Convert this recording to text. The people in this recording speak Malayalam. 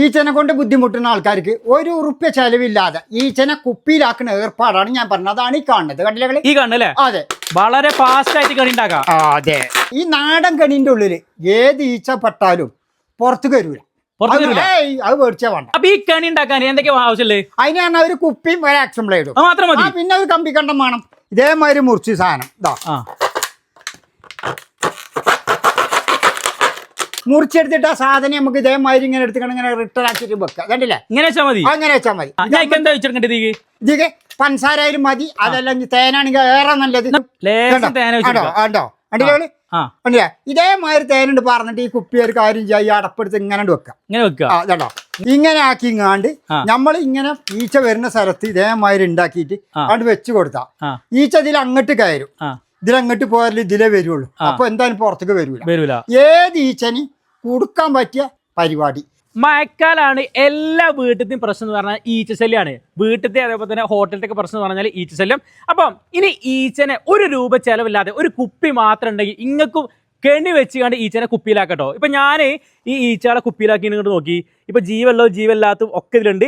ഈച്ചനെ കൊണ്ട് ബുദ്ധിമുട്ടുന്ന ആൾക്കാർക്ക് ₹1 ചെലവില്ലാതെ ഈച്ചനെ കുപ്പിയിലാക്കുന്ന ഏർപ്പാടാണ് ഞാൻ പറഞ്ഞത്. അതാണ് ഈ കാണുന്നത്. കണ്ടില്ലേ? ഈ കാണുന്നല്ലേ? അതെ, വളരെ ഫാസ്റ്റ് ആയിട്ട് കണി ഉണ്ടാക്കാം. അതെ. ഈ നാടൻ കണിന്റെ ഉള്ളില് ഏത് ഈച്ച പെട്ടാലും പുറത്ത് വരൂല. അത് മേടിച്ചാ വേണ്ട. അപ്പൊ ഈ കണി ഉണ്ടാക്കാൻ എന്തൊക്കെയാ ആവശ്യമുള്ളത്? അതിന് പറഞ്ഞാൽ ഒരു കുപ്പിയും ഒരു ആക്ഷൻ ബ്ലേഡും മാത്രം മതി. പിന്നെ ഒരു കമ്പിക്കണ്ടം വേണം. ഇതേമാതിരി മുറിച്ച് സാധനം ഇതാ മുറിച്ചെടുത്തിട്ട് ആ സാധനം നമുക്ക് ഇതേമാതിരി ഇങ്ങനെ എടുത്തിട്ട് ഇങ്ങനെ റിട്ടേൺ ആക്കിയിട്ട് വെക്കാം. കണ്ടില്ലേ? ഇങ്ങനെ വെച്ചാൽ മതി. അങ്ങനെ വെച്ചാൽ മതി. എന്താ വെച്ചിട്ടുണ്ട്? ഇതിക്ക് പഞ്ചസാരയായാലും മതി. അതല്ല തേനാണെങ്കിൽ ഏറെ നല്ലത്. കണ്ടില്ലേ? ഇതേമാതിരി തേനുണ്ട് പറഞ്ഞിട്ട് ഈ കുപ്പി ഒരു കാര്യം ചെയ്യാൻ അടപ്പെടുത്ത് ഇങ്ങനെ വെക്കാം. അതോ ഇങ്ങനെ ആക്കി ഇങ്ങാണ്ട് നമ്മൾ ഇങ്ങനെ ഈച്ച വരുന്ന സ്ഥലത്ത് ഇതേമാതിരി ഉണ്ടാക്കിയിട്ട് അത് വെച്ച് കൊടുത്താ ഈച്ച ഇതിൽ അങ്ങോട്ട് കയറും. ഇതിലങ്ങോട്ട് പോയാലും ഇതിലേ വരുള്ളൂ. അപ്പൊ എന്തായാലും പുറത്തേക്ക് വരൂല. ഏത് ഈച്ചനി കൊടുക്കാൻ പറ്റിയ പരിപാടി. മഴക്കാലാണ് എല്ലാ വീട്ടിലത്തെയും പ്രശ്നം എന്ന് പറഞ്ഞാൽ ഈച്ചശല്യാണ്. വീട്ടിലത്തെ അതേപോലെ തന്നെ ഹോട്ടലിലത്തെ പ്രശ്നം എന്ന് പറഞ്ഞാൽ ഈച്ചശല്യം. അപ്പം ഇനി ഈച്ചനെ ₹1 ചെലവില്ലാതെ ഒരു കുപ്പി മാത്രം ഉണ്ടെങ്കിൽ ഇങ്ങക്കും കെണി വെച്ച് കണ്ട് ഈച്ചനെ കുപ്പിയിലാക്കട്ടോ. ഇപ്പൊ ഞാൻ ഈ ഈച്ചകളെ കുപ്പിയിലാക്കി ഇങ്ങോട്ട് നോക്കി. ഇപ്പൊ ജീവല്ലോ ജീവല്ലാത്തും ഒക്കെ ഇതിലുണ്ട്.